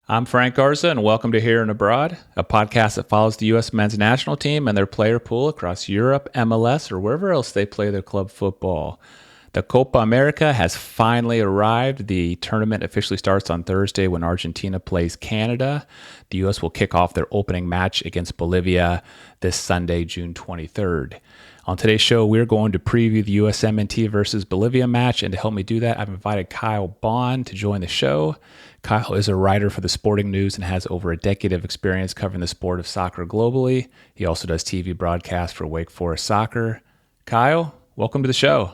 I'm Frank Garza, and welcome to Here and Abroad, a podcast that follows the U.S. men's national team and their player pool across Europe, MLS, or wherever else they play their club football. The Copa America has finally arrived. The tournament officially starts on Thursday when Argentina plays Canada. The U.S. will kick off their opening match against Bolivia this Sunday, June 23rd. On today's show, we're going to preview the USMNT versus Bolivia match, and to help me do that, I've invited Kyle Bond to join the show. Kyle is a writer for the Sporting News and has over a decade of experience covering the sport of soccer globally. He also does TV broadcasts for Wake Forest Soccer. Kyle, welcome to the show.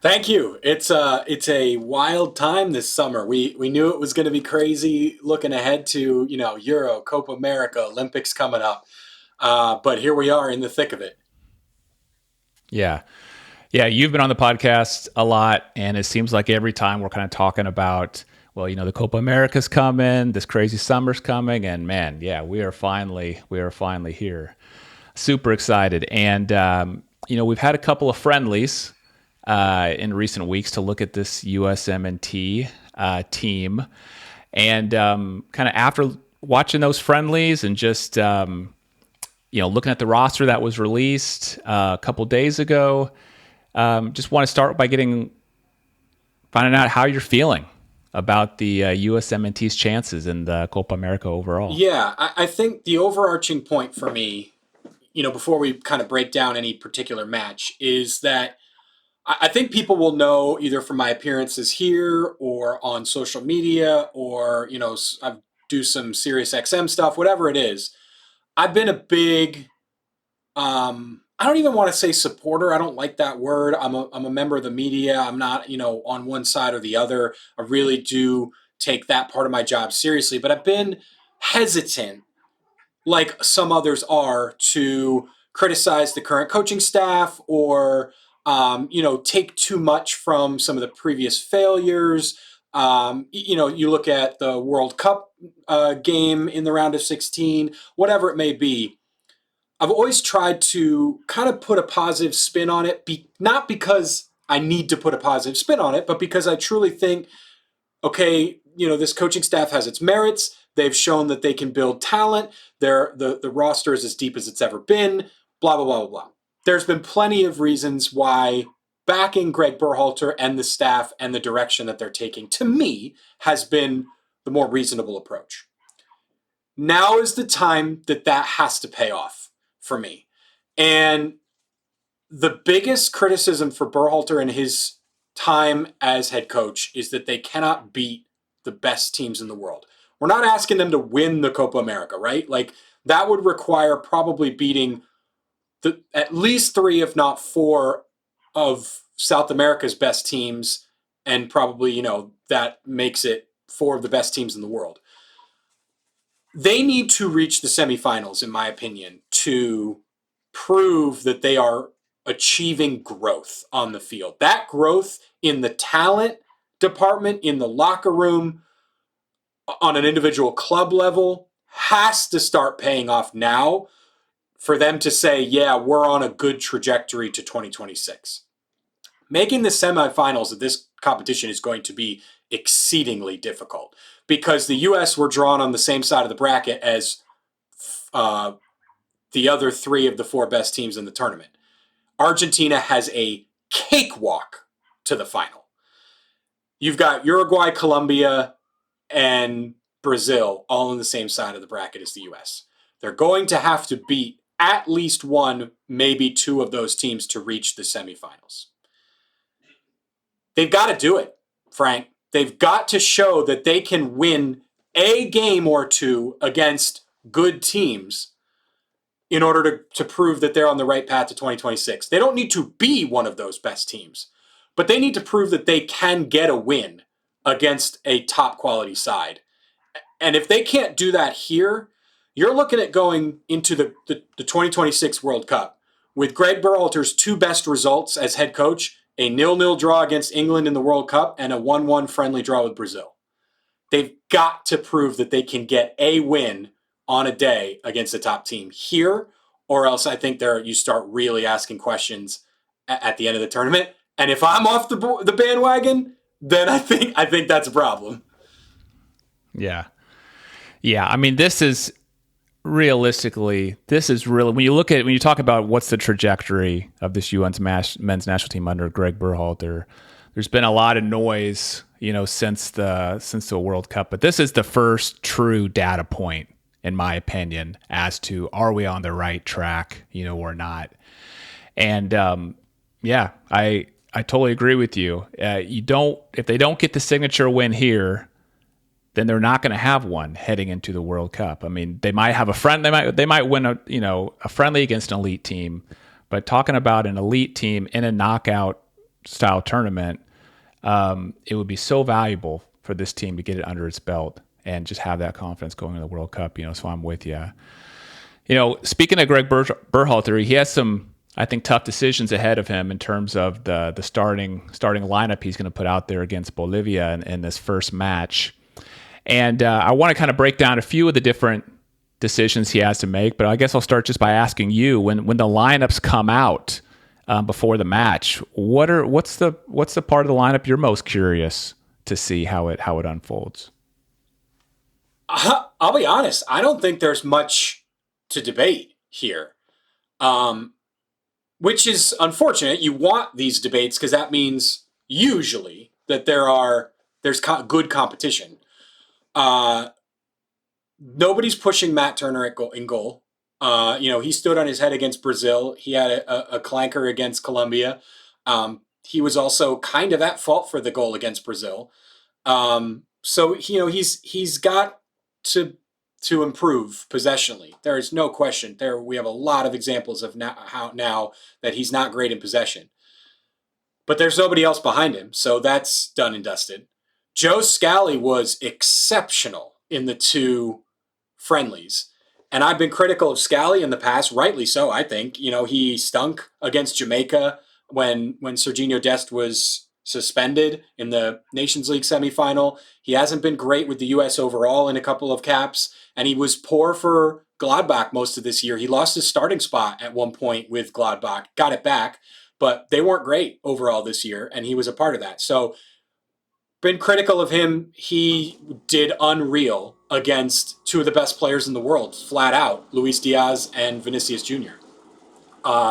Thank you. It's a wild time this summer. We knew it was going to be crazy looking ahead to, Euro, Copa America, Olympics coming up. But here we are in the thick of it. Yeah, you've been on the podcast a lot, and it seems like every time we're kind of talking about, well, the Copa America's coming, this crazy summer's coming, and man, yeah, we are finally here. Super excited. And, we've had a couple of friendlies in recent weeks to look at this USMNT team. And kind of after watching those friendlies and just, looking at the roster that was released a couple days ago, just want to start by finding out how you're feeling about the USMNT's chances in the Copa America overall. Yeah, I think the overarching point for me, before we kind of break down any particular match, is that I think people will know either from my appearances here or on social media or, I do some Sirius XM stuff, whatever it is. I've been a big, I don't even want to say supporter. I don't like that word. I'm a member of the media. I'm not, on one side or the other. I really do take that part of my job seriously, but I've been hesitant, like some others are, to criticize the current coaching staff or, take too much from some of the previous failures. You look at the World Cup game in the round of 16, whatever it may be. I've always tried to kind of put a positive spin on it, not because I need to put a positive spin on it, but because I truly think, okay, this coaching staff has its merits. They've shown that they can build talent. The roster is as deep as it's ever been, blah, blah, blah, blah, blah. There's been plenty of reasons why backing Greg Berhalter and the staff and the direction that they're taking, to me, has been the more reasonable approach. Now is the time that has to pay off for me. And the biggest criticism for Berhalter and his time as head coach is that they cannot beat the best teams in the world. We're not asking them to win the Copa America, right? Like, that would require probably beating at least 3, if not 4, of South America's best teams, and probably, that makes it 4 of the best teams in the world. They need to reach the semifinals, in my opinion, to prove that they are achieving growth on the field. That growth in the talent department, in the locker room, on an individual club level, has to start paying off now for them to say, yeah, we're on a good trajectory to 2026. Making the semifinals of this competition is going to be exceedingly difficult because the U.S. were drawn on the same side of the bracket as the other 3 of the 4 best teams in the tournament. Argentina has a cakewalk to the final. You've got Uruguay, Colombia, and Brazil all on the same side of the bracket as the U.S. They're going to have to beat at least 1, maybe 2 of those teams to reach the semifinals. They've got to do it, Frank. They've got to show that they can win a game or 2 against good teams in order to prove that they're on the right path to 2026. They don't need to be one of those best teams, but they need to prove that they can get a win against a top quality side. And if they can't do that here, you're looking at going into the 2026 World Cup with Greg Berhalter's 2 best results as head coach, a 0-0 draw against England in the World Cup and a 1-1 friendly draw with Brazil. They've got to prove that they can get a win on a day against a top team here, or else I think you start really asking questions at the end of the tournament. And if I'm off the bandwagon, then I think that's a problem. Yeah. Yeah, I mean, this is realistically, this is really when you talk about what's the trajectory of this UN's men's national team under Greg Berhalter. There's been a lot of noise, since the World Cup, but this is the first true data point, in my opinion, as to are we on the right track, or not. And yeah, I totally agree with you. You don't if they don't get the signature win here, then they're not going to have one heading into the World Cup. I mean, they might have a friend. They might win a friendly against an elite team, but talking about an elite team in a knockout style tournament, it would be so valuable for this team to get it under its belt and just have that confidence going into the World Cup. So I'm with you. Speaking of Greg Berhalter, he has some, I think, tough decisions ahead of him in terms of the starting lineup he's going to put out there against Bolivia in this first match. And I want to kind of break down a few of the different decisions he has to make. But I guess I'll start just by asking you, when the lineups come out before the match, what's the part of the lineup you're most curious to see how it unfolds? I'll be honest. I don't think there's much to debate here, which is unfortunate. You want these debates because that means usually that there's good competition. Nobody's pushing Matt Turner in goal. He stood on his head against Brazil. He had a clanker against Colombia. He was also kind of at fault for the goal against Brazil. So he's got to improve possessionally. There is no question. We have a lot of examples of now that he's not great in possession. But there's nobody else behind him, so that's done and dusted. Joe Scally was exceptional in the two friendlies. And I've been critical of Scally in the past, rightly so, I think. He stunk against Jamaica when Serginho Dest was suspended in the Nations League semifinal. He hasn't been great with the U.S. overall in a couple of caps, and he was poor for Gladbach most of this year. He lost his starting spot at one point with Gladbach, got it back, but they weren't great overall this year, and he was a part of that. So been critical of him. He did unreal against two of the best players in the world, flat out, Luis Diaz and Vinicius Jr.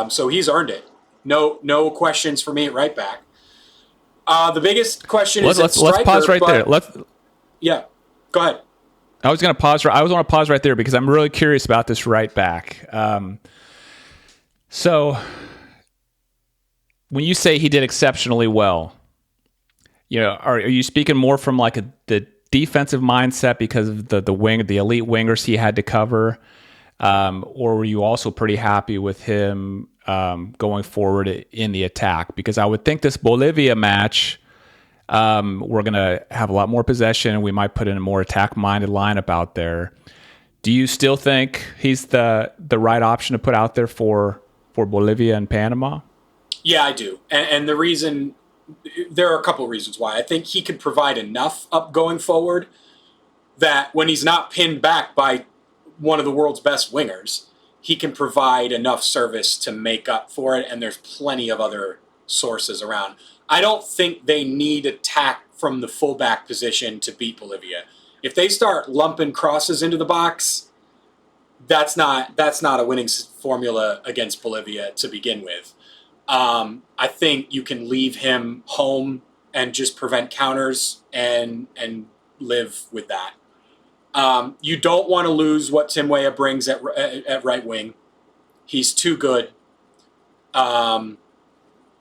So he's earned it. No questions for me at right back. The biggest question is at striker. Let's pause right there. Yeah, go ahead. I was want to pause right there because I'm really curious about this right back. So when you say he did exceptionally well, are you speaking more from like the defensive mindset because of the elite wingers he had to cover, or were you also pretty happy with him going forward in the attack? Because I would think this Bolivia match, we're going to have a lot more possession and we might put in a more attack-minded lineup out there. Do you still think he's the right option to put out there for Bolivia and Panama? Yeah, I do. And the reason... there are a couple of reasons why. I think he could provide enough up going forward that when he's not pinned back by one of the world's best wingers, he can provide enough service to make up for it, and there's plenty of other sources around. I don't think they need attack from the fullback position to beat Bolivia. If they start lumping crosses into the box, that's not a winning formula against Bolivia to begin with. I think you can leave him home and just prevent counters and live with that. You don't want to lose what Tim Weah brings at right wing. He's too good.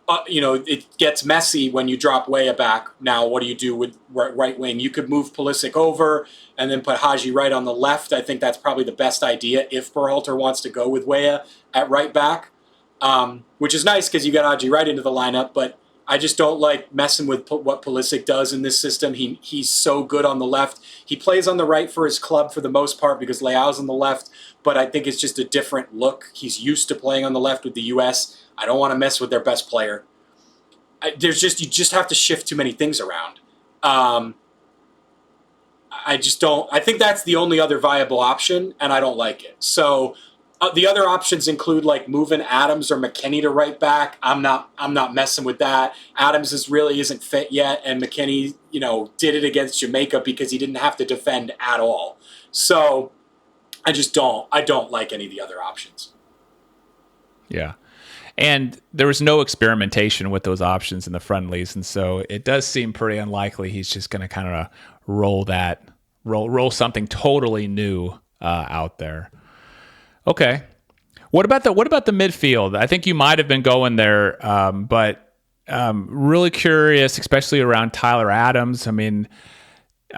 It gets messy when you drop Weah back. Now, what do you do with right wing? You could move Pulisic over and then put Haji right on the left. I think that's probably the best idea if Berhalter wants to go with Weah at right back. Which is nice because you got Haji right into the lineup, but I just don't like messing with what Pulisic does in this system. He's so good on the left. He plays on the right for his club for the most part because Leao's on the left, but I think it's just a different look. He's used to playing on the left with the U.S. I don't want to mess with their best player. You just have to shift too many things around. I just don't. I think that's the only other viable option, and I don't like it. So The other options include like moving Adams or McKinney to right back. I'm not messing with that. Adams really isn't fit yet, and McKinney, did it against Jamaica because he didn't have to defend at all. So I don't like any of the other options. Yeah. And there was no experimentation with those options in the friendlies, and so it does seem pretty unlikely he's just going to kind of roll something totally new out there. Okay. What about the midfield? I think you might have been going there, but really curious, especially around Tyler Adams. I mean,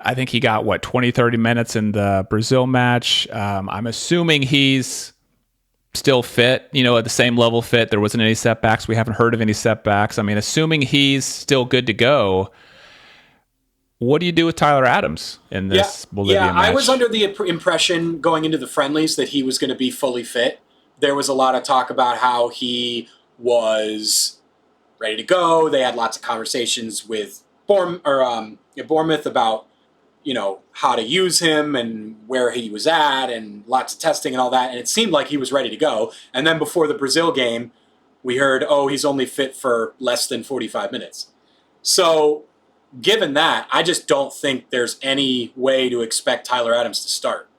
I think he got 20, 30 minutes in the Brazil match. I'm assuming he's still fit, at the same level fit. There wasn't any setbacks. We haven't heard of any setbacks. I mean, assuming he's still good to go, what do you do with Tyler Adams in this Bolivia match? I was under the impression going into the friendlies that he was going to be fully fit. There was a lot of talk about how he was ready to go. They had lots of conversations with Bournemouth about how to use him and where he was at and lots of testing and all that. And it seemed like he was ready to go. And then before the Brazil game, we heard, he's only fit for less than 45 minutes. So given that, I just don't think there's any way to expect Tyler Adams to start.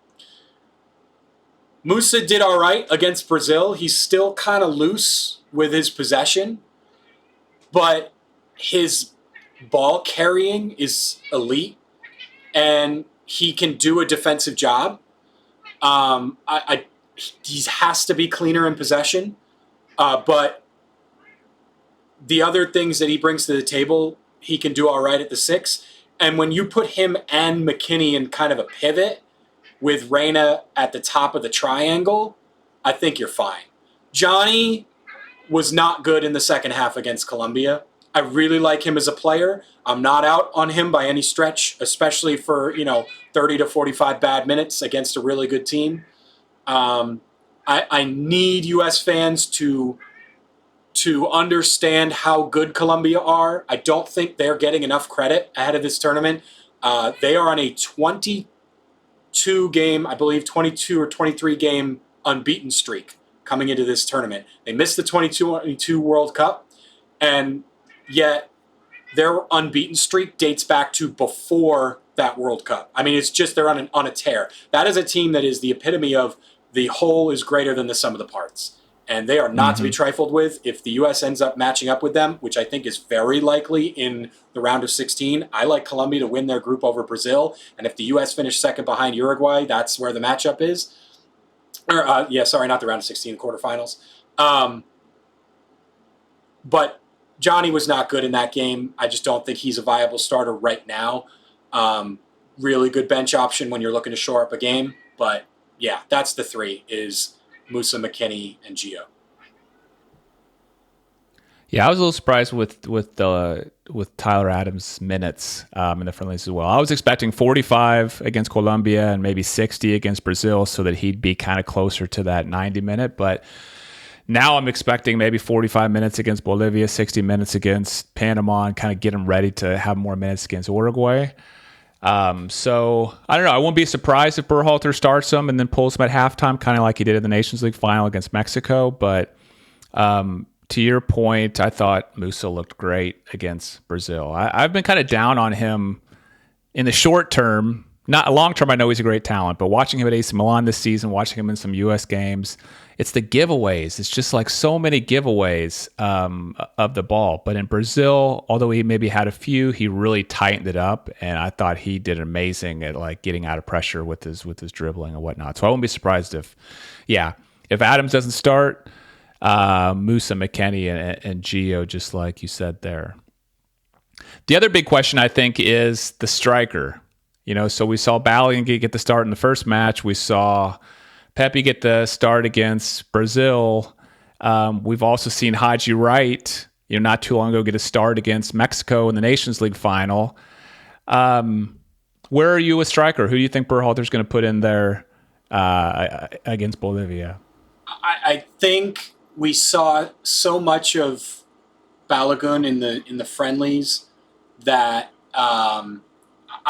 Musa did all right against Brazil. He's still kind of loose with his possession, but his ball carrying is elite. And he can do a defensive job. He has to be cleaner in possession. But the other things that he brings to the table, he can do all right at the 6. And when you put him and McKinney in kind of a pivot with Reyna at the top of the triangle, I think you're fine. Johnny was not good in the second half against Colombia. I really like him as a player. I'm not out on him by any stretch, especially for 30 to 45 bad minutes against a really good team. I need U.S. fans to understand how good Colombia are. I don't think they're getting enough credit ahead of this tournament. They are on a 22 game, I believe 22 or 23 game unbeaten streak coming into this tournament. They missed the 22 World Cup, and yet their unbeaten streak dates back to before that World Cup. I mean, it's just they're on a tear. That is a team that is the epitome of the whole is greater than the sum of the parts. And they are not to be trifled with. If the U.S. ends up matching up with them, which I think is very likely in the round of 16, I like Colombia to win their group over Brazil. And if the U.S. finish second behind Uruguay, that's where the matchup is. Not the round of 16, quarterfinals. But Johnny was not good in that game. I just don't think he's a viable starter right now. Really good bench option when you're looking to shore up a game. But yeah, that's the 3 is Musa, McKinney, and Gio. Yeah, I was a little surprised with Tyler Adams' minutes in the friendlies as well. I was expecting 45 against Colombia and maybe 60 against Brazil, so that he'd be kind of closer to that 90-minute. But now I'm expecting maybe 45 minutes against Bolivia, 60 minutes against Panama, and kind of get him ready to have more minutes against Uruguay. So I don't know. I won't be surprised if Berhalter starts him and then pulls him at halftime, kind of like he did in the Nations League final against Mexico. But to your point, I thought Musa looked great against Brazil. I've been kind of down on him in the short term. Not long term, I know he's a great talent, but watching him at AC Milan this season, watching him in some U.S. games, it's the giveaways. It's just like so many giveaways of the ball. But in Brazil, although he maybe had a few, he really tightened it up, and I thought he did amazing at like getting out of pressure with his dribbling and whatnot. So I won't be surprised if Adams doesn't start, Musa, McKinney, and Gio, just like you said there. The other big question, I think, is the striker. So we saw Balogun get the start in the first match. We saw Pepe get the start against Brazil. We've also seen Haji Wright, not too long ago, get a start against Mexico in the Nations League final. Where are you with striker? Who do you think Berhalter's going to put in there against Bolivia? I think we saw so much of Balogun in the friendlies that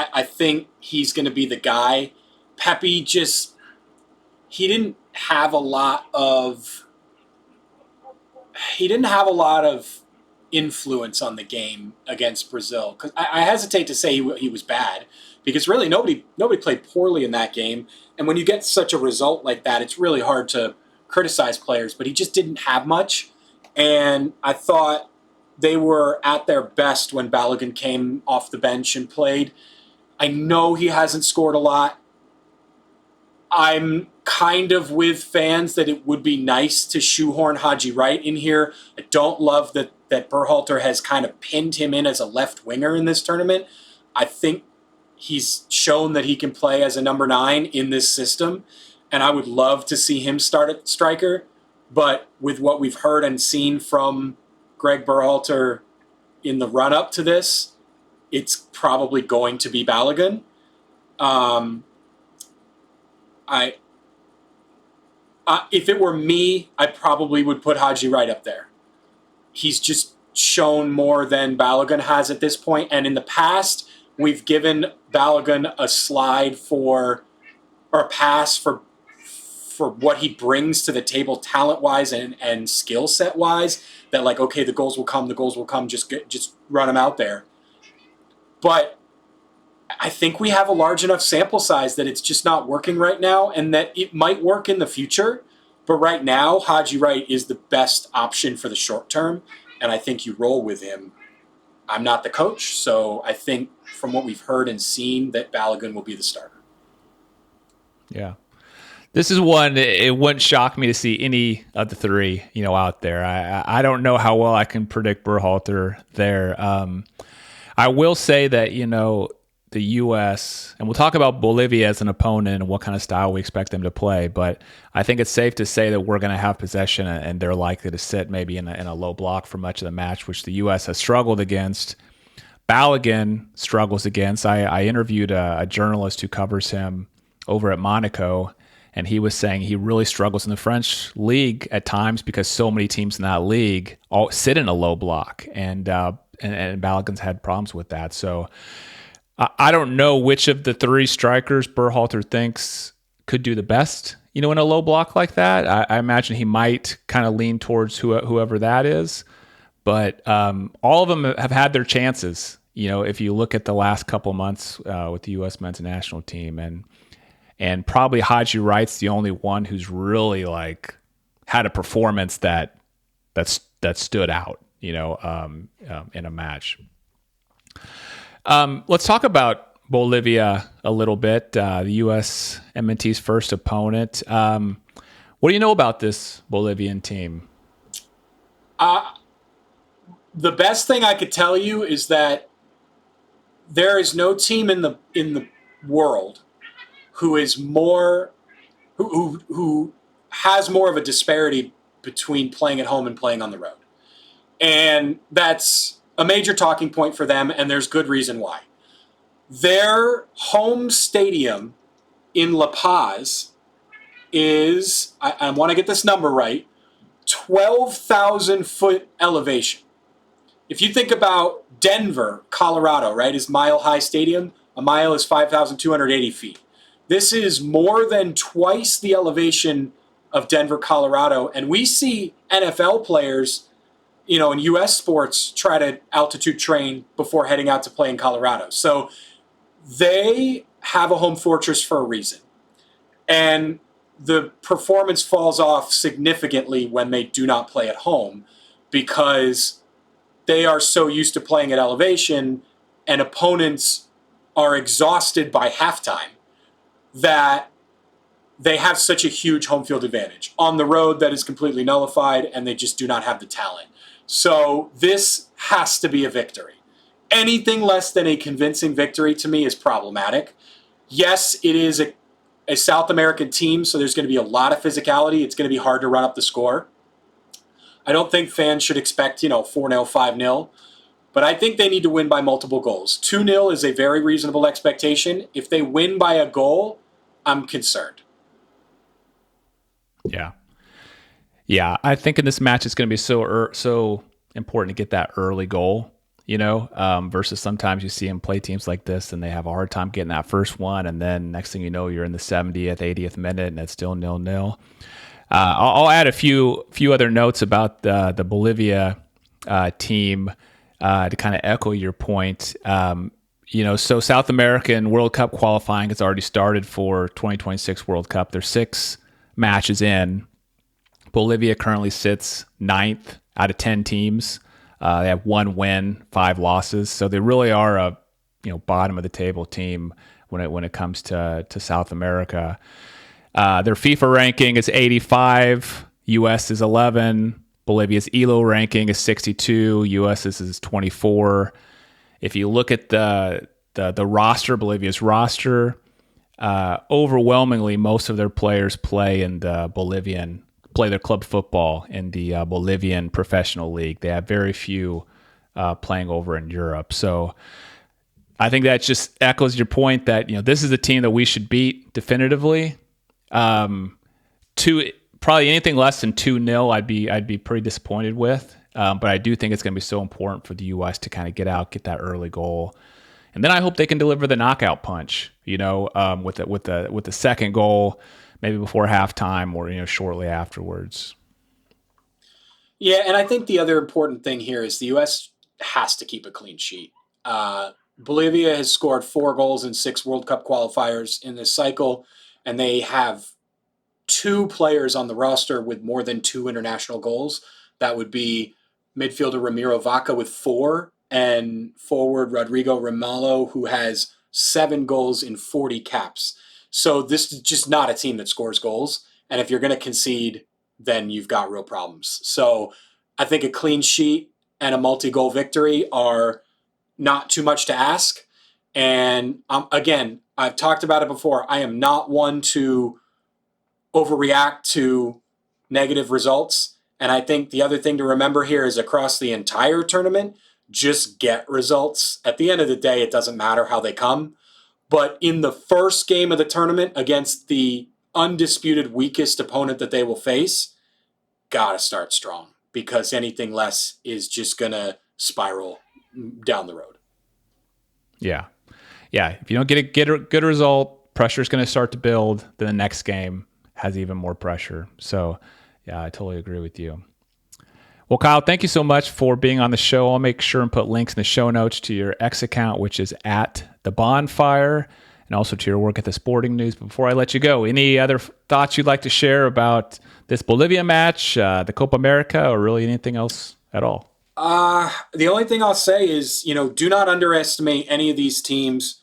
I think he's going to be the guy. Pepe he didn't have a lot of he didn't have a lot of influence on the game against Brazil. Because I hesitate to say he was bad, because really nobody played poorly in that game. And when you get such a result like that, it's really hard to criticize players. But he just didn't have much, and I thought they were at their best when Balogun came off the bench and played. I know he hasn't scored a lot. I'm kind of with fans that it would be nice to shoehorn Haji Wright in here. I don't love that Berhalter has kind of pinned him in as a left winger in this tournament. I think he's shown that he can play as a number 9 in this system, and I would love to see him start at striker. But with what we've heard and seen from Greg Berhalter in the run-up to this, it's probably going to be Balogun. If it were me, I probably would put Haji Wright up there. He's just shown more than Balogun has at this point. And in the past, we've given Balogun a slide or a pass for what he brings to the table talent-wise and skill set-wise, that like, okay, the goals will come, just run him out there. But I think we have a large enough sample size that it's just not working right now, and that it might work in the future. But right now, Haji Wright is the best option for the short term, and I think you roll with him. I'm not the coach, so I think from what we've heard and seen that Balogun will be the starter. Yeah. This is one, it wouldn't shock me to see any of the three, out there. I don't know how well I can predict Berhalter there. I will say that, the U.S., and we'll talk about Bolivia as an opponent and what kind of style we expect them to play, but I think it's safe to say that we're going to have possession and they're likely to sit maybe in a low block for much of the match, which the U.S. has struggled against. Balogun struggles against. I interviewed a journalist who covers him over at Monaco, and he was saying he really struggles in the French league at times because so many teams in that league all sit in a low block, and Balogun's had problems with that. So I don't know which of the three strikers Berhalter thinks could do the best, in a low block like that. I imagine he might kind of lean towards whoever that is, but all of them have had their chances. If you look at the last couple months with the U.S. men's national team, and probably Haji Wright's the only one who's really had a performance that stood out, in a match. Let's talk about Bolivia a little bit. The USMNT's first opponent. What do you know about this Bolivian team? The best thing I could tell you is that there is no team in the world who is more who has more of a disparity between playing at home and playing on the road. And that's a major talking point for them, and there's good reason why. Their home stadium in La Paz is, I want to get this number right, 12,000 foot elevation. If you think about Denver, Colorado, right, is Mile High Stadium. A mile is 5,280 feet. This is more than twice the elevation of Denver, Colorado. And we see NFL players, in U.S. sports try to altitude train before heading out to play in Colorado. So they have a home fortress for a reason. And the performance falls off significantly when they do not play at home, because they are so used to playing at elevation and opponents are exhausted by halftime that they have such a huge home field advantage. On the road, that is completely nullified, and they just do not have the talent. So this has to be a victory. Anything less than a convincing victory to me is problematic. Yes, it is a South American team, so there's going to be a lot of physicality. It's going to be hard to run up the score. I don't think fans should expect, 4-0, 5-0. But I think they need to win by multiple goals. 2-0 is a very reasonable expectation. If they win by a goal, I'm concerned. Yeah. Yeah, I think in this match it's going to be so important to get that early goal. versus sometimes you see them play teams like this and they have a hard time getting that first one. And then next thing you know, you're in the 70th, 80th minute and it's still 0-0. I'll add a few other notes about the Bolivia team to kind of echo your point. So South American World Cup qualifying has already started for 2026 World Cup. There's 6 matches in. Bolivia currently sits 9th out of 10 teams. They have 1 win, 5 losses. So they really are a bottom of the table team when it comes to South America. Their FIFA ranking is 85. US is 11. Bolivia's ELO ranking is 62. US is 24. If you look at the roster, Bolivia's roster, overwhelmingly most of their players play their club football in the Bolivian professional league. They have very few playing over in Europe. So I think that just echoes your point that this is a team that we should beat definitively. Probably anything less than 2-0, I'd be pretty disappointed with. But I do think it's going to be so important for the U.S. to kind of get that early goal, and then I hope they can deliver the knockout punch. With the second goal, maybe before halftime or shortly afterwards. Yeah, and I think the other important thing here is the U.S. has to keep a clean sheet. Bolivia has scored 4 goals in 6 World Cup qualifiers in this cycle, and they have 2 players on the roster with more than 2 international goals. That would be midfielder Ramiro Vaca with 4 and forward Rodrigo Ramalho, who has 7 goals in 40 caps. So this is just not a team that scores goals. And if you're going to concede, then you've got real problems. So I think a clean sheet and a multi-goal victory are not too much to ask. And again, I've talked about it before. I am not one to overreact to negative results. And I think the other thing to remember here is across the entire tournament, just get results. At the end of the day, it doesn't matter how they come. But in the first game of the tournament against the undisputed weakest opponent that they will face, gotta start strong, because anything less is just going to spiral down the road. Yeah. If you don't get a good result, pressure is going to start to build. Then the next game has even more pressure. So, yeah, I totally agree with you. Well, Kyle, thank you so much for being on the show. I'll make sure and put links in the show notes to your X account, which is at The Bonfire, and also to your work at the Sporting News. Before I let you go, any other thoughts you'd like to share about this Bolivia match, the Copa America, or really anything else at all? The only thing I'll say is, do not underestimate any of these teams,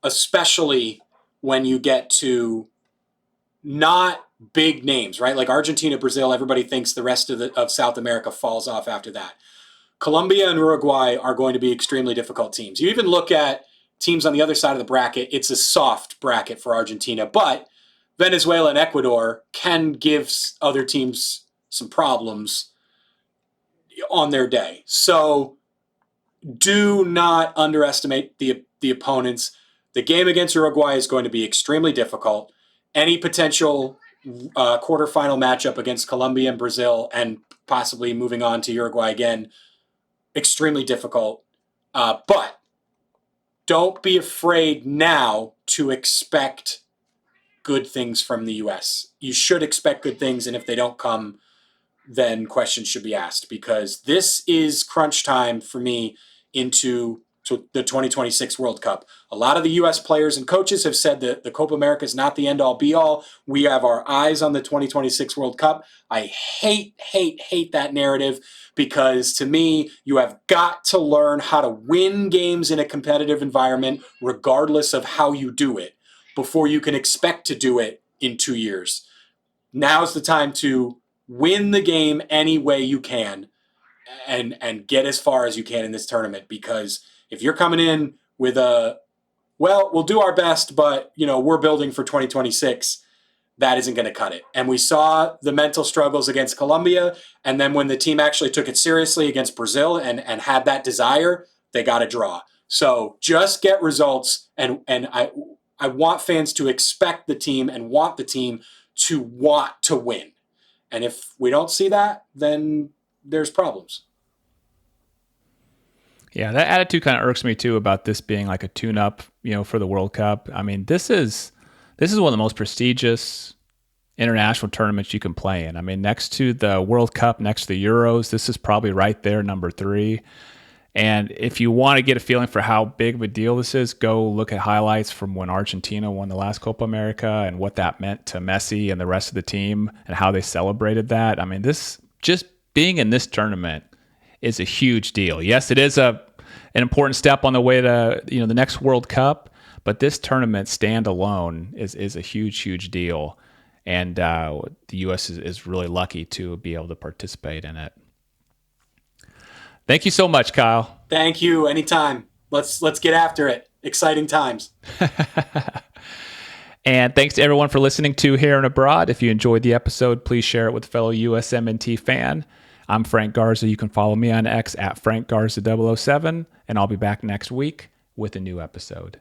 especially when you get to not big names, right? Like Argentina, Brazil, everybody thinks the rest of South America falls off after that. Colombia and Uruguay are going to be extremely difficult teams. You even look at teams on the other side of the bracket, it's a soft bracket for Argentina, but Venezuela and Ecuador can give other teams some problems on their day. So do not underestimate the opponents. The game against Uruguay is going to be extremely difficult. Any potential quarterfinal matchup against Colombia and Brazil, and possibly moving on to Uruguay again, extremely difficult. But don't be afraid now to expect good things from the U.S. You should expect good things, and if they don't come, then questions should be asked, because this is crunch time for me into the 2026 World Cup. A lot of the U.S. players and coaches have said that the Copa America is not the end-all, be-all. We have our eyes on the 2026 World Cup. I hate that narrative, because to me, you have got to learn how to win games in a competitive environment, regardless of how you do it, before you can expect to do it in 2 years. Now's the time to win the game any way you can and get as far as you can in this tournament, because if you're coming in with we'll do our best, but we're building for 2026, that isn't going to cut it. And we saw the mental struggles against Colombia, and then when the team actually took it seriously against Brazil and had that desire, they got a draw. So just get results, and I want fans to expect the team and want the team to want to win. And if we don't see that, then there's problems. Yeah, that attitude kind of irks me too about this being like a tune-up, for the World Cup. I mean, this is one of the most prestigious international tournaments you can play in. I mean, next to the World Cup, next to the Euros, this is probably right there, number three. And if you want to get a feeling for how big of a deal this is, go look at highlights from when Argentina won the last Copa America and what that meant to Messi and the rest of the team and how they celebrated that. I mean, this just being in this tournament is a huge deal. Yes, it is an important step on the way to the next World Cup, but this tournament standalone is a huge deal, and the U.S. is really lucky to be able to participate in it. Thank you so much, Kyle. Thank you. Anytime. Let's get after it. Exciting times. And thanks to everyone for listening to Here and Abroad. If you enjoyed the episode, please share it with a fellow USMNT fan. I'm Frank Garza. You can follow me on X at FrankGarza007, and I'll be back next week with a new episode.